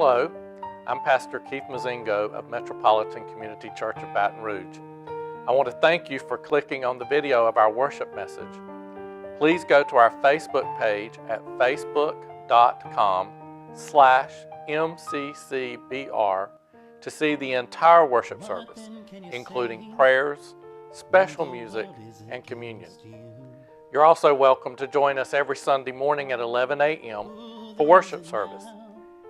Hello, I'm Pastor Keith Mozingo of Metropolitan Community Church of Baton Rouge. I want to thank you for clicking on the video of our worship message. Please go to our Facebook page at facebook.com/MCCBR to see the entire worship service, including prayers, special music, and communion. You're also welcome to join us every Sunday morning at 11 a.m. for worship service.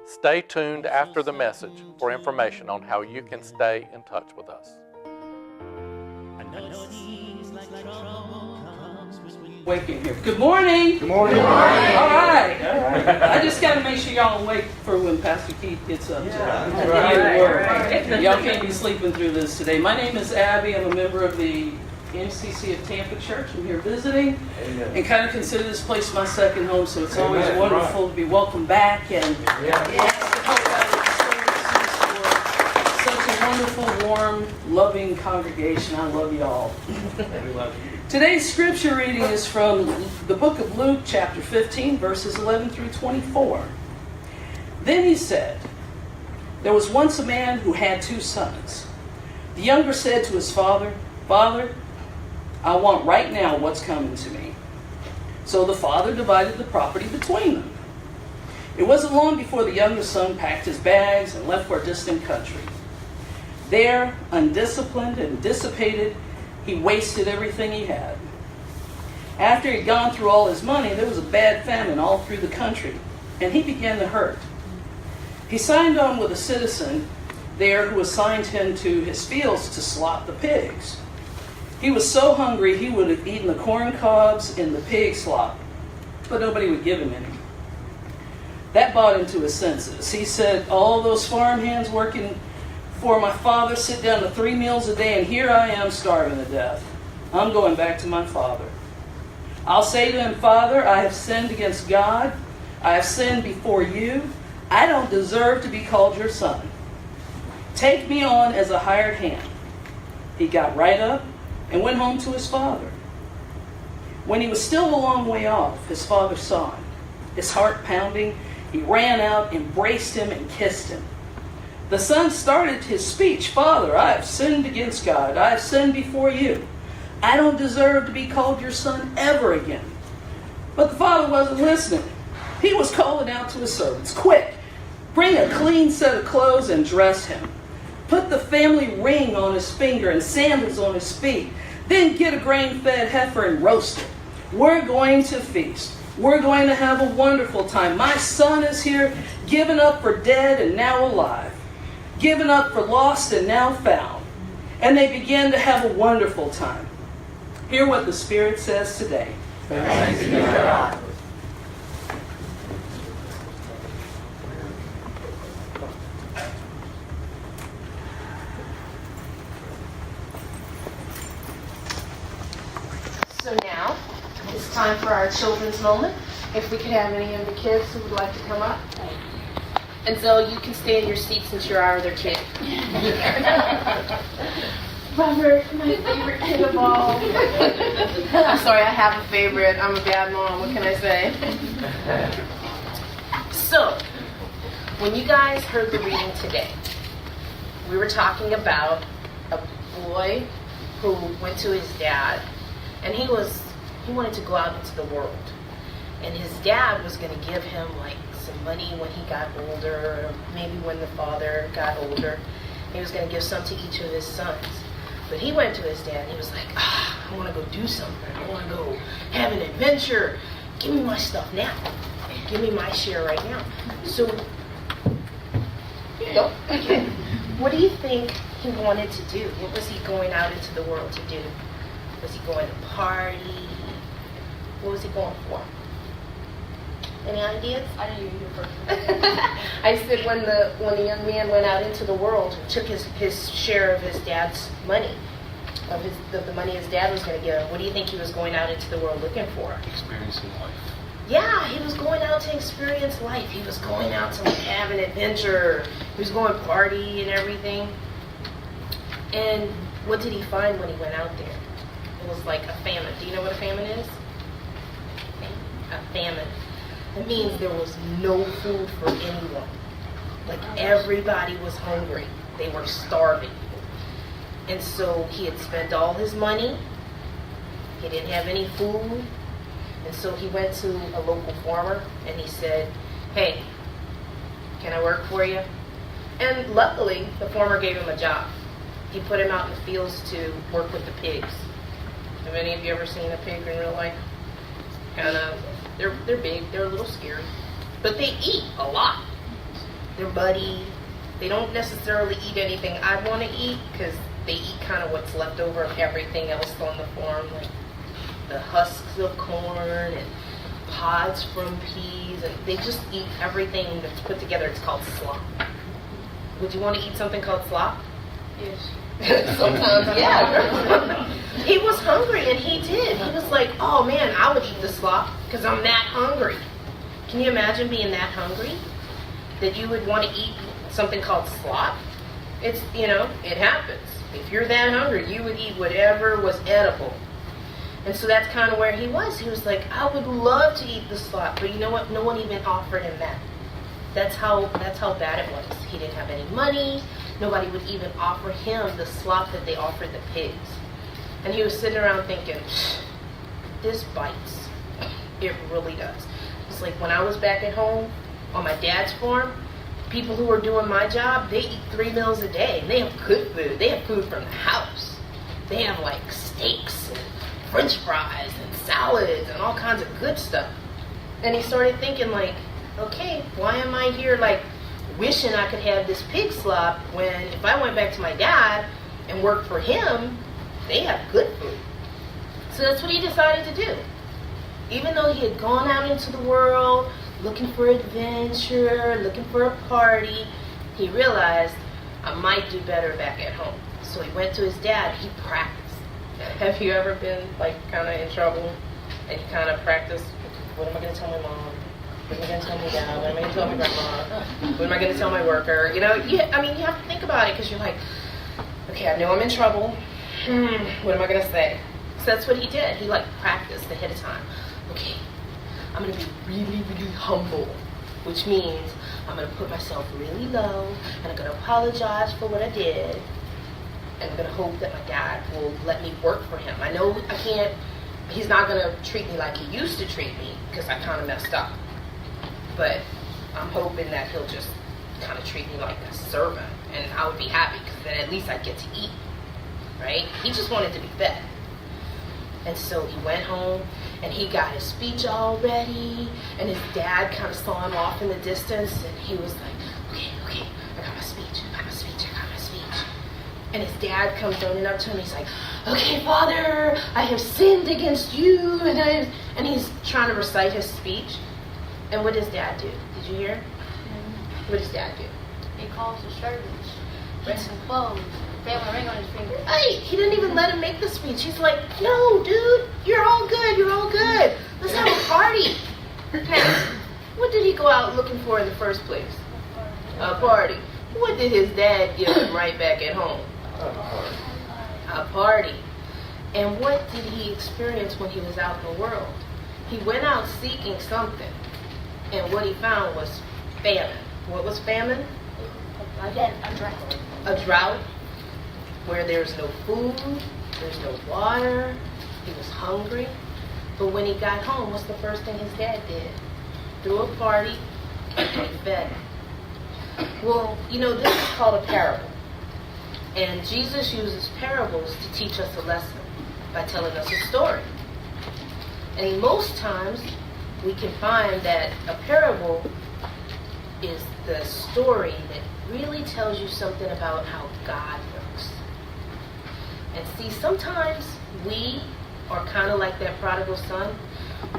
Stay tuned after the message for information on how you can stay in touch with us. Waking here. Good morning. Good morning. All right. I just got to make sure y'all awake for when Pastor Keith gets up. Y'all can't be sleeping through this today. My name is Abby. I'm a member of the MCC of Tampa Church. I'm here visiting and kind of consider this place my second home, so it's always wonderful to be welcomed back and to help out with the services for such a wonderful, warm, loving congregation. I love you all. We love you. Today's scripture reading is from the book of Luke, chapter 15, verses 11 through 24. Then he said, "There was once a man who had 2 sons. The younger said to his father, 'Father, I want right now what's coming to me.' So the father divided the property between them. It wasn't long before the younger son packed his bags and left for a distant country. There, undisciplined and dissipated, he wasted everything he had. After he'd gone through all his money, there was a bad famine all through the country, and he began to hurt. He signed on with a citizen there who assigned him to his fields to slaughter the pigs. He was so hungry he would have eaten the corn cobs and the pig slop, but nobody would give him any. That brought him to his senses. He said, 'All those farm hands working for my father sit down to 3 meals a day, and here I am starving to death. I'm going back to my father. I'll say to him, Father, I have sinned against God. I have sinned before you. I don't deserve to be called your son. Take me on as a hired hand.' He got right up and went home to his father. When he was still a long way off, his father saw him. His heart pounding, he ran out, embraced him, and kissed him. The son started his speech, 'Father, I have sinned against God. I have sinned before you. I don't deserve to be called your son ever again.' But the father wasn't listening. He was calling out to his servants, 'Quick, bring a clean set of clothes and dress him. Put the family ring on his finger and sandals on his feet. Then get a grain-fed heifer and roast it. We're going to feast. We're going to have a wonderful time. My son is here, given up for dead and now alive. Given up for lost and now found.' And they began to have a wonderful time." Hear what the Spirit says today. Thanks be to God. So now, it's time for our children's moment. If we could have any of the kids who would like to come up. And so you can stay in your seat since you're our other kid. Robert, my favorite kid of all. I'm sorry, I have a favorite. I'm a bad mom. What can I say? So, when you guys heard the reading today, we were talking about a boy who went to his dad, and he wanted to go out into the world. And his dad was going to give him like some money when he got older, or maybe when the father got older. He was going to give some to each of his sons. But he went to his dad and he was like, I want to go do something. I want to go have an adventure. Give me my stuff now. Give me my share right now. So, here you go. Okay. What do you think he wanted to do? What was he going out into the world to do? Was he going to party? What was he going for? Any ideas? I didn't even hear first. I said when the young man went out into the world, took his share of his dad's money, of the money his dad was going to give him. What do you think he was going out into the world looking for? Experiencing life. Yeah, he was going out to experience life. He was going out to have an adventure. He was going party and everything. And what did he find when he went out there? It was like a famine. Do you know what a famine is? A famine. It means there was no food for anyone. Like everybody was hungry. They were starving. And so he had spent all his money. He didn't have any food. And so he went to a local farmer and he said, "Hey, can I work for you?" And luckily, the farmer gave him a job. He put him out in the fields to work with the pigs. Have any of you ever seen a pig in real life? Kind of, they're big, they're a little scary. But they eat a lot. They're muddy. They don't necessarily eat anything I'd want to eat because they eat kind of what's left over of everything else on the farm, like the husks of corn and pods from peas, and they just eat everything that's put together. It's called slop. Would you want to eat something called slop? Yes. Sometimes, yeah. He was hungry, and he did. He was like, "Oh man, I would eat the slop because I'm that hungry." Can you imagine being that hungry that you would want to eat something called slop? It's, it happens. If you're that hungry, you would eat whatever was edible. And so that's kind of where he was. He was like, "I would love to eat the slop," but you know what? No one even offered him that. That's how bad it was. He didn't have any money. Nobody would even offer him the slop that they offered the pigs. And he was sitting around thinking, "This bites. It really does." It's like when I was back at home on my dad's farm, people who were doing my job, they eat 3 meals a day. And they have good food. They have food from the house. They have like steaks and French fries and salads and all kinds of good stuff. And he started thinking like, okay, why am I here like wishing I could have this pig slop when if I went back to my dad and worked for him, they have good food. So that's what he decided to do. Even though he had gone out into the world looking for adventure, looking for a party, he realized I might do better back at home. So he went to his dad. He practiced. Have you ever been like kind of in trouble and you kind of practice? What am I going to tell my mom? What am I going to tell my dad? What am I going to tell my grandma? What am I going to tell my worker? You have to think about it because you're like, okay, I know I'm in trouble. What am I going to say? So that's what he did. He practiced ahead of time. Okay, I'm going to be really, really humble, which means I'm going to put myself really low and I'm going to apologize for what I did. And I'm going to hope that my dad will let me work for him. I know I can't, he's not going to treat me like he used to treat me because I kind of messed up. But I'm hoping that he'll just kind of treat me like a servant. And I would be happy because then at least I'd get to eat, right? He just wanted to be fed. And so he went home and he got his speech all ready. And his dad kind of saw him off in the distance. And he was like, okay, I got my speech. And his dad comes running up to him. He's like, "Okay, Father, I have sinned against you." And he's trying to recite his speech. And what does dad do? Did you hear? What does dad do? He calls the servants, brings some clothes, they have a ring on his finger. Hey, he didn't even let him make the speech. He's like, "No, dude, you're all good. Let's have a party." Now, what did he go out looking for in the first place? A party. What did his dad give him right back at home? A party. And what did he experience when he was out in the world? He went out seeking something. And what he found was famine. What was famine? A drought. A drought where there's no food, there's no water. He was hungry. But when he got home, what's the first thing his dad did? Threw a party and he fed him. Well, this is called a parable. And Jesus uses parables to teach us a lesson by telling us a story. And most times we can find that a parable is the story that really tells you something about how God works. And see, sometimes we are kind of like that prodigal son.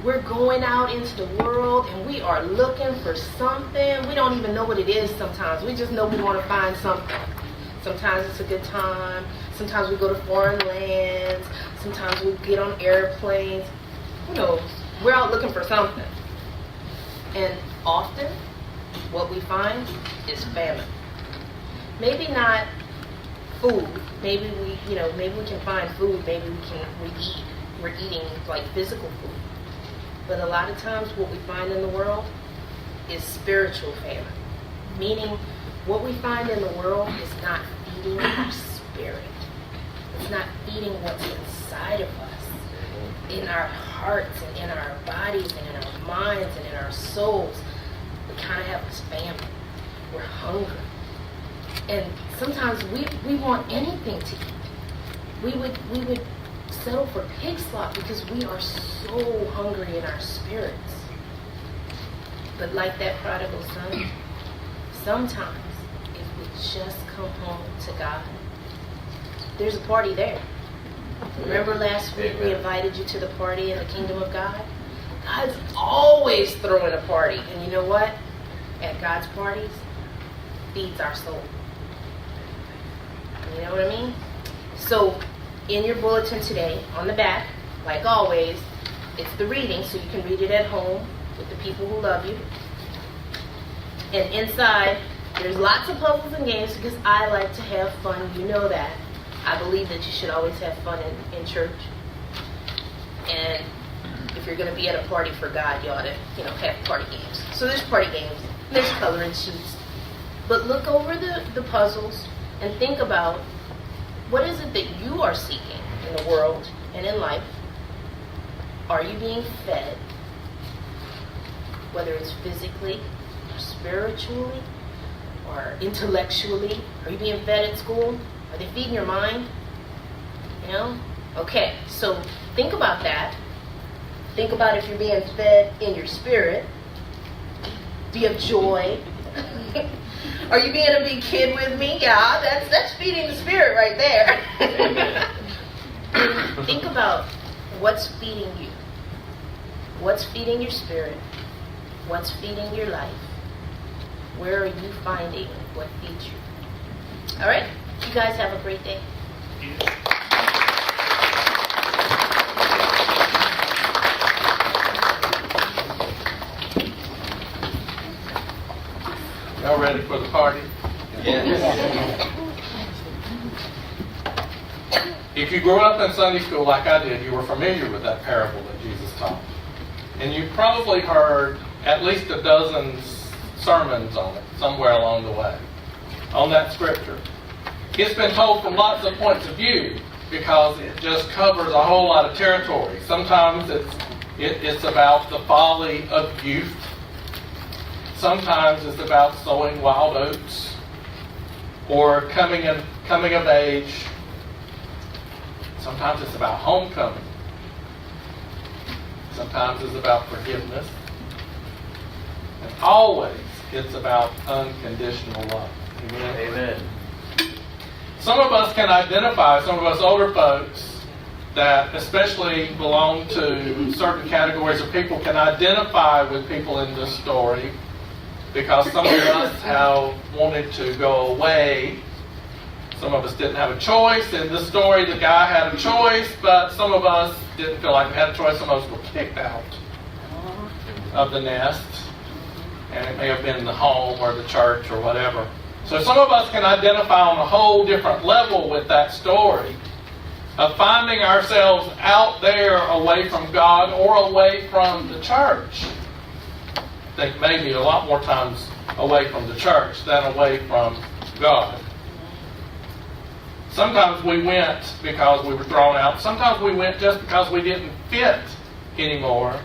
We're going out into the world and we are looking for something. We don't even know what it is sometimes. We just know we want to find something. Sometimes it's a good time. Sometimes we go to foreign lands. Sometimes we get on airplanes. Who knows? We're out looking for something. And often, what we find is famine. Maybe not food. Maybe we can find food. Maybe we're eating like physical food. But a lot of times what we find in the world is spiritual famine. Meaning what we find in the world is not feeding our spirit. It's not feeding what's inside of us, in our hearts and in our bodies and in our minds and in our souls. We kind of have this famine. We're hungry. And sometimes we want anything to eat. We would settle for pig slop because we are so hungry in our spirits. But like that prodigal son, sometimes if we just come home to God, there's a party there. Remember last week we invited you to the party in the kingdom of God? God's always throwing a party. And you know what? At God's parties, feeds our soul. You know what I mean? So in your bulletin today, on the back, like always, it's the reading, so you can read it at home with the people who love you. And inside, there's lots of puzzles and games because I like to have fun. You know that. I believe that you should always have fun in church. And if you're going to be at a party for God, you ought to, have party games. So there's party games. There's coloring sheets. But look over the puzzles and think about what is it that you are seeking in the world and in life. Are you being fed? Whether it's physically or spiritually or intellectually. Are you being fed at school? Are they feeding your mind? Okay, so think about that. Think about if you're being fed in your spirit. Do you have joy? Are you being a big kid with me? Yeah, that's feeding the spirit right there. Think about what's feeding you. What's feeding your spirit? What's feeding your life? Where are you finding what feeds you? All right? You guys have a great day. Y'all ready for the party? Yes. If you grew up in Sunday school like I did, you were familiar with that parable that Jesus taught. And you probably heard at least a dozen sermons on it somewhere along the way, on that scripture. It's been told from lots of points of view because it just covers a whole lot of territory. Sometimes it's about the folly of youth. Sometimes it's about sowing wild oats or coming of age. Sometimes it's about homecoming. Sometimes it's about forgiveness. And always it's about unconditional love. Amen. Amen. Some of us can identify, some of us older folks that especially belong to certain categories of people can identify with people in this story because some of us have wanted to go away. Some of us didn't have a choice. In this story, the guy had a choice, but some of us didn't feel like we had a choice. Some of us were kicked out of the nest. And it may have been the home or the church or whatever. So some of us can identify on a whole different level with that story of finding ourselves out there away from God or away from the church. I think maybe a lot more times away from the church than away from God. Sometimes we went because we were thrown out. Sometimes we went just because we didn't fit anymore.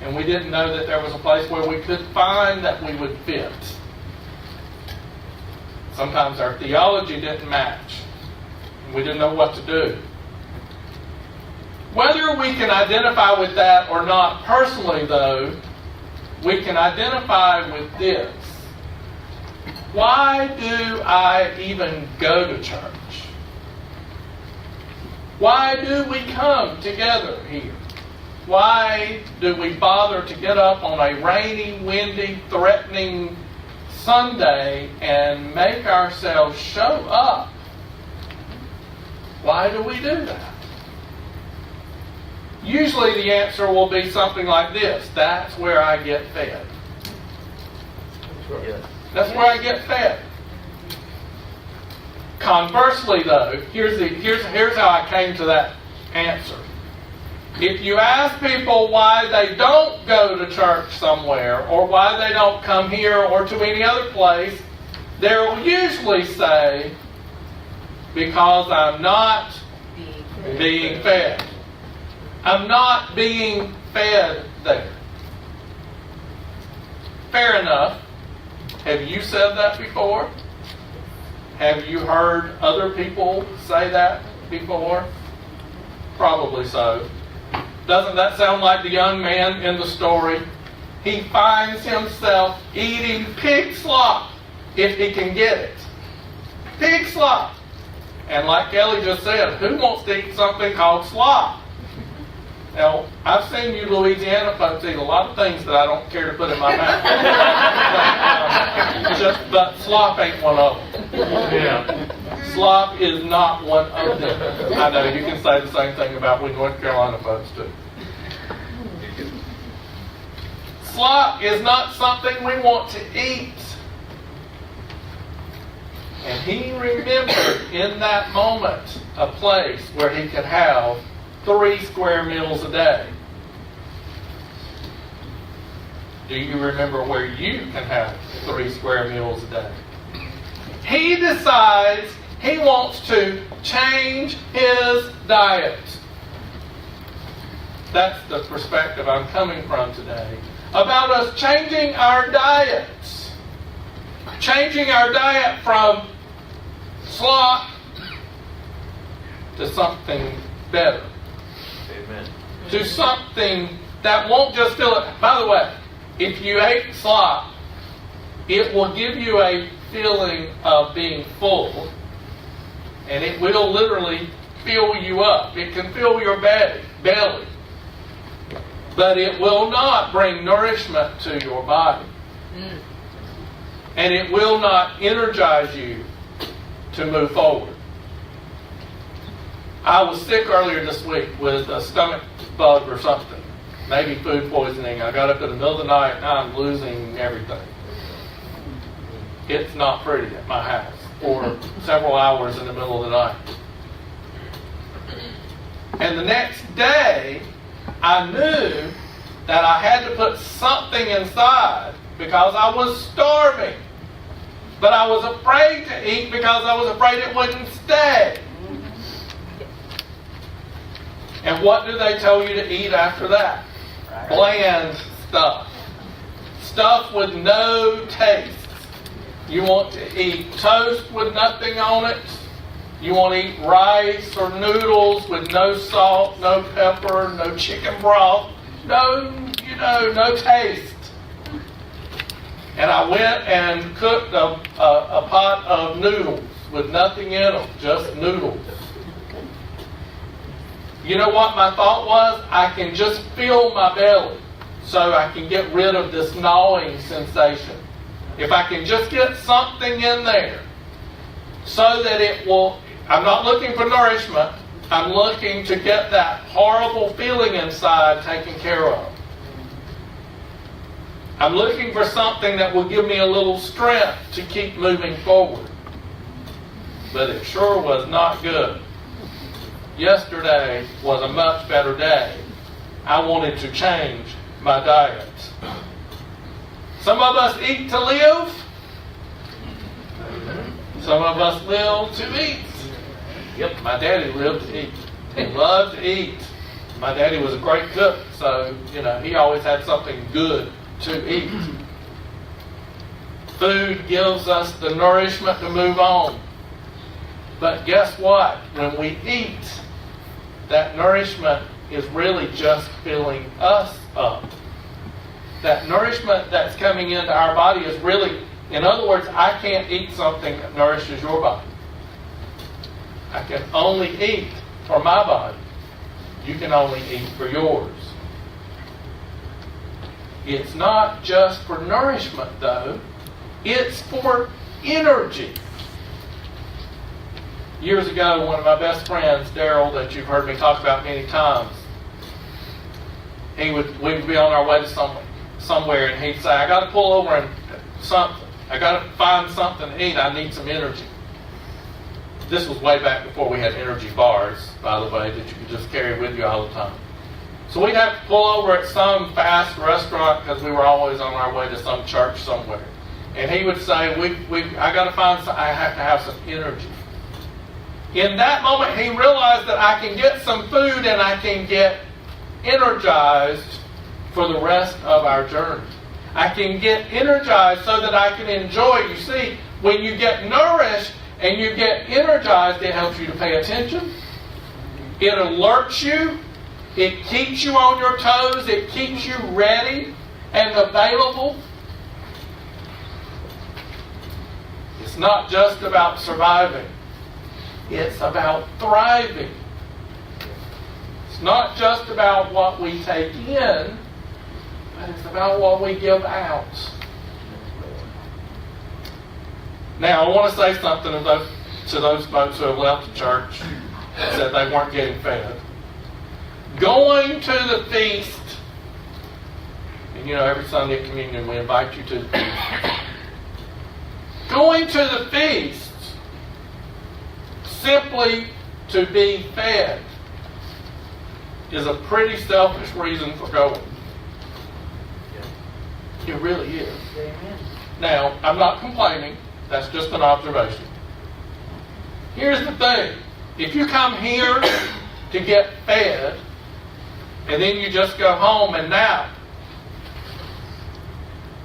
And we didn't know that there was a place where we could find that we would fit. Sometimes our theology didn't match. And we didn't know what to do. Whether we can identify with that or not personally, though, we can identify with this. Why do I even go to church? Why do we come together here? Why do we bother to get up on a rainy, windy, threatening Sunday and make ourselves show up? Why do we do that? Usually the answer will be something like this. That's where I get fed. That's where I get fed. Conversely, though, here's how I came to that answer. If you ask people why they don't go to church somewhere or why they don't come here or to any other place, they'll usually say, because I'm not being fed. I'm not being fed there. Fair enough. Have you said that before? Have you heard other people say that before? Probably so. Doesn't that sound like the young man in the story? He finds himself eating pig slop if he can get it. Pig slop. And like Kelly just said, who wants to eat something called slop? Now, I've seen you Louisiana folks eat a lot of things that I don't care to put in my mouth. but slop ain't one of them. Yeah. Slop is not one of them. I know, you can say the same thing about we North Carolina folks too. Slop is not something we want to eat. And he remembered in that moment a place where he could have 3 square meals a day. Do you remember where you can have 3 square meals a day? He decides he wants to change his diet. That's the perspective I'm coming from today. About us changing our diets. Changing our diet from slop to something better. Amen. To something that won't just fill it. By the way, if you ate slop, it will give you a feeling of being full, and it will literally fill you up. It can fill your belly, but it will not bring nourishment to your body. And it will not energize you to move forward. I was sick earlier this week with a stomach bug or something. Maybe food poisoning. I got up in the middle of the night and I'm losing everything. It's not pretty at my house for several hours in the middle of the night. And the next day, I knew that I had to put something inside because I was starving. But I was afraid to eat because I was afraid it wouldn't stay. And what do they tell you to eat after that? Bland stuff. Stuff with no taste. You want to eat toast with nothing on it. You want to eat rice or noodles with no salt, no pepper, no chicken broth. No taste. And I went and cooked a pot of noodles with nothing in them, just noodles. You know what my thought was? I can just fill my belly so I can get rid of this gnawing sensation. If I can just get something in there so that it will, I'm not looking for nourishment, I'm looking to get that horrible feeling inside taken care of. I'm looking for something that will give me a little strength to keep moving forward. But it sure was not good. Yesterday was a much better day. I wanted to change my diet. Some of us eat to live. Some of us live to eat. Yep, my daddy lived to eat. He loved to eat. My daddy was a great cook, so he always had something good to eat. Food gives us the nourishment to move on. But guess what? When we eat, that nourishment is really just filling us up. That nourishment that's coming into our body is really, in other words, I can't eat something that nourishes your body. I can only eat for my body. You can only eat for yours. It's not just for nourishment, though. It's for energy. Years ago, one of my best friends, Daryl, that you've heard me talk about many times, we would be on our way to somewhere, and he'd say, I got to pull over and something. I got to find something to eat. I need some energy. This was way back before we had energy bars, by the way, that you could just carry with you all the time. So we'd have to pull over at some fast restaurant because we were always on our way to some church somewhere. And he would say, I got to find some, I have to have some energy. In that moment, he realized that I can get some food and I can get energized for the rest of our journey. I can get energized so that I can enjoy. You see, when you get nourished and you get energized, it helps you to pay attention. It alerts you. It keeps you on your toes. It keeps you ready and available. It's not just about surviving. It's about thriving. It's not just about what we take in, but it's about what we give out. Now, I want to say something to those folks who have left the church and said they weren't getting fed. Going to the feast, and you know, every Sunday at communion we invite you to the feast. Going to the feast simply to be fed is a pretty selfish reason for going. It really is. Now, I'm not complaining. That's just an observation. Here's the thing. If you come here to get fed, and then you just go home and nap,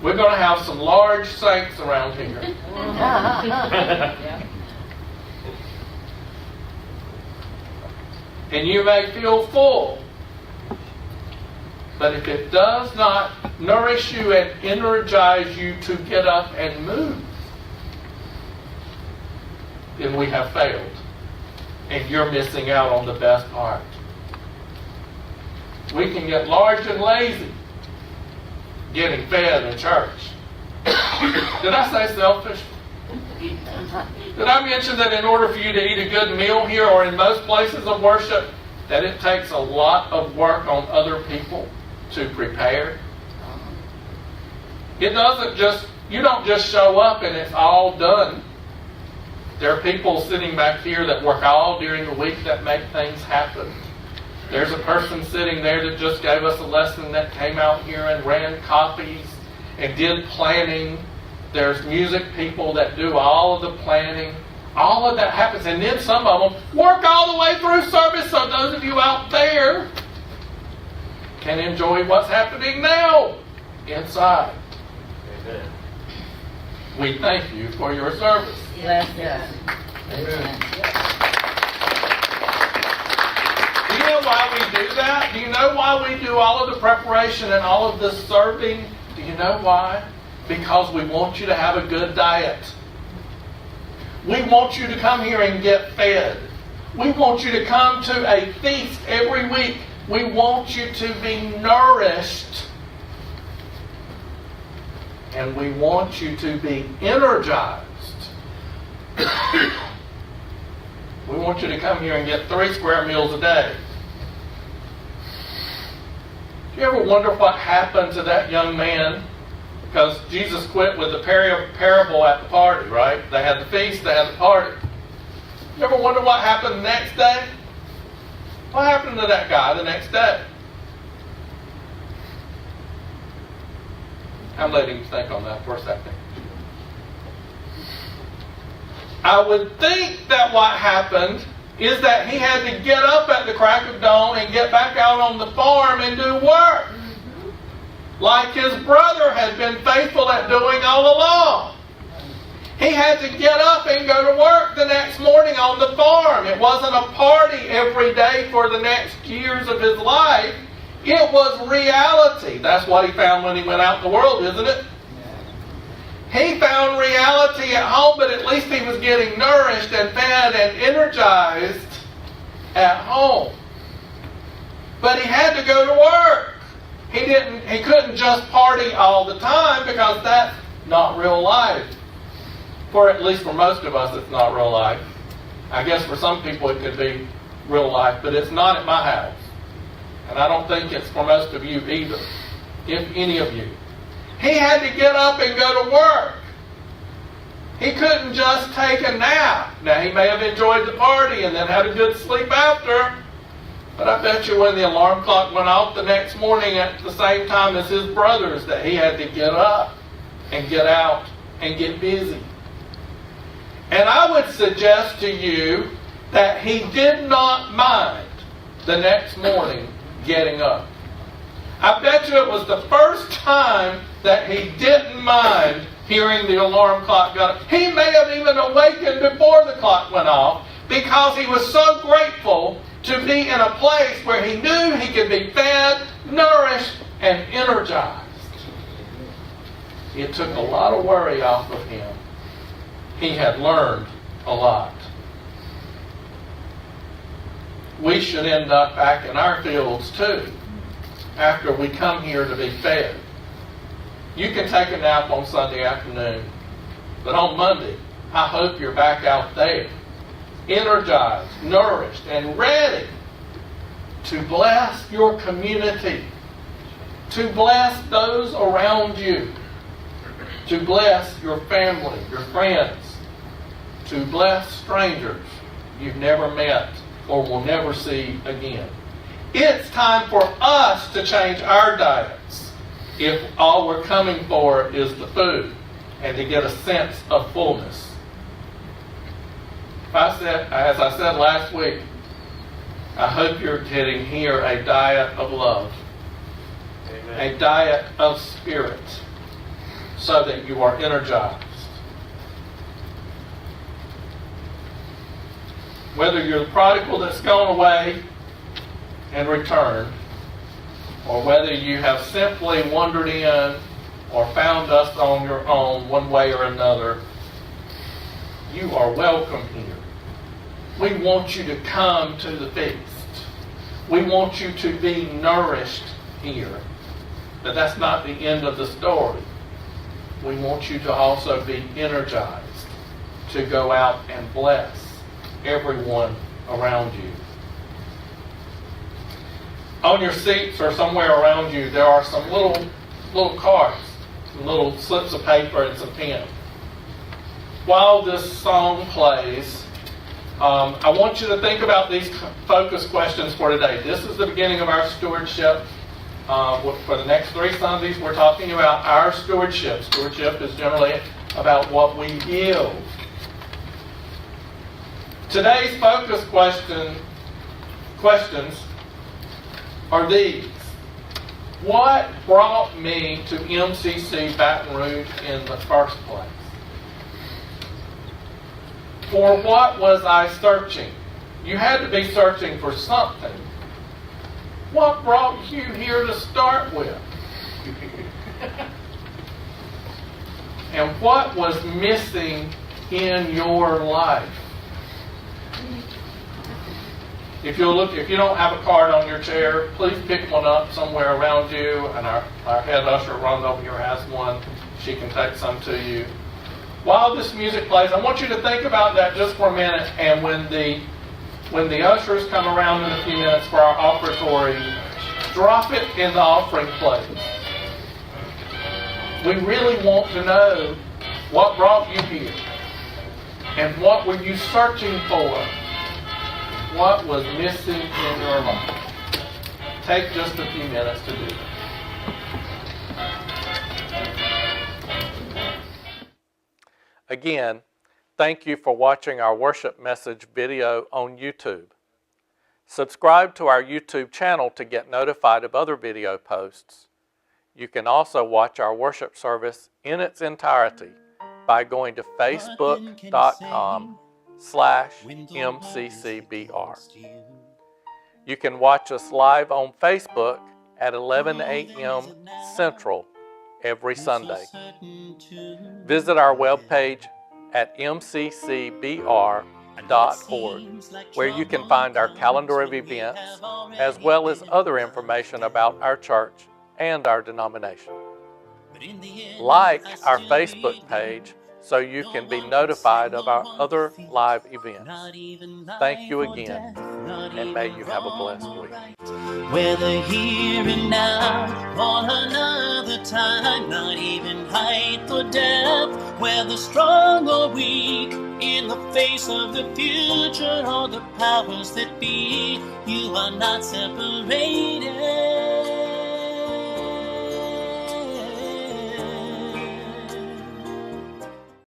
we're going to have some large saints around here. And you may feel full. But if it does not nourish you and energize you to get up and move, then we have failed. And you're missing out on the best part. We can get large and lazy getting fed in church. Did I say selfish? Did I mention that in order for you to eat a good meal here or in most places of worship, that it takes a lot of work on other people to prepare? It doesn't just, you don't just show up and it's all done. There are people sitting back here that work all during the week that make things happen. There's a person sitting there that just gave us a lesson that came out here and ran copies and did planning. There's music people that do all of the planning. All of that happens. And then some of them work all the way through service, so those of you out there can enjoy what's happening now inside. Amen. We thank you for your service. Yes, yes. Amen. Do you know why we do that? Do you know why we do all of the preparation and all of the serving? Do you know why? Because we want you to have a good diet. We want you to come here and get fed. We want you to come to a feast every week. We want you to be nourished. And we want you to be energized. We want you to come here and get 3 square meals a day. Do you ever wonder what happened to that young man? Because Jesus quit with the parable at the party, right? They had the feast, they had the party. You ever wonder what happened the next day? What happened to that guy the next day? I'm letting you think on that for a second. I would think that what happened is that he had to get up at the crack of dawn and get back out on the farm and do work. Like his brother had been faithful at doing all along. He had to get up and go to work the next morning on the farm. It wasn't a party every day for the next years of his life. It was reality. That's what he found when he went out in the world, isn't it? He found reality at home, but at least he was getting nourished and fed and energized at home. But he had to go to work. He couldn't just party all the time, because that's not real life. For at least for most of us, it's not real life. I guess for some people it could be real life, but it's not at my house. And I don't think it's for most of you either, if any of you. He had to get up and go to work. He couldn't just take a nap. Now, he may have enjoyed the party and then had a good sleep after. But I bet you when the alarm clock went off the next morning at the same time as his brothers, that he had to get up and get out and get busy. And I would suggest to you that he did not mind the next morning getting up. I bet you it was the first time that he didn't mind hearing the alarm clock go. He may have even awakened before the clock went off because he was so grateful to be in a place where he knew he could be fed, nourished, and energized. It took a lot of worry off of him. He had learned a lot. We should end up back in our fields too after we come here to be fed. You can take a nap on Sunday afternoon, but on Monday, I hope you're back out there, energized, nourished, and ready to bless your community, to bless those around you, to bless your family, your friends, to bless strangers you've never met or will never see again. It's time for us to change our diets if all we're coming for is the food and to get a sense of fullness. As I said last week, I hope you're getting here a diet of love, a diet of spirit, so that you are energized. Whether you're the prodigal that's gone away and returned, or whether you have simply wandered in or found us on your own one way or another, you are welcome here. We want you to come to the feast. We want you to be nourished here. But that's not the end of the story. We want you to also be energized to go out and bless everyone around you. On your seats or somewhere around you, there are some little cards, some little slips of paper and some pen. While this song plays, I want you to think about these focus questions for today. This is the beginning of our stewardship. For the next 3 Sundays, we're talking about our stewardship. Stewardship is generally about what we yield. Today's focus questions are these. What brought me to MCC Baton Rouge in the first place? For what was I searching? You had to be searching for something. What brought you here to start with? And what was missing in your life? If you don't have a card on your chair, please pick one up somewhere around you, and our head usher, Rhonda over here, has one. She can take some to you. While this music plays, I want you to think about that just for a minute, and when the ushers come around in a few minutes for our offertory, drop it in the offering plate. We really want to know what brought you here, and what were you searching for? What was missing in your life? Take just a few minutes to do that. Again, thank you for watching our worship message video on YouTube. Subscribe to our YouTube channel to get notified of other video posts. You can also watch our worship service in its entirety by going to facebook.com/MCCBR. You can watch us live on Facebook at 11 a.m. Central every Sunday. Visit our webpage at MCCBR.org, where you can find our calendar of events, as well as other information about our church and our denomination. Like our Facebook page so you can be notified of our other live events. Thank you again, and may you have a blessed week. Whether here and now or another time, not even height or depth, whether strong or weak, in the face of the future or the powers that be, you are not separated.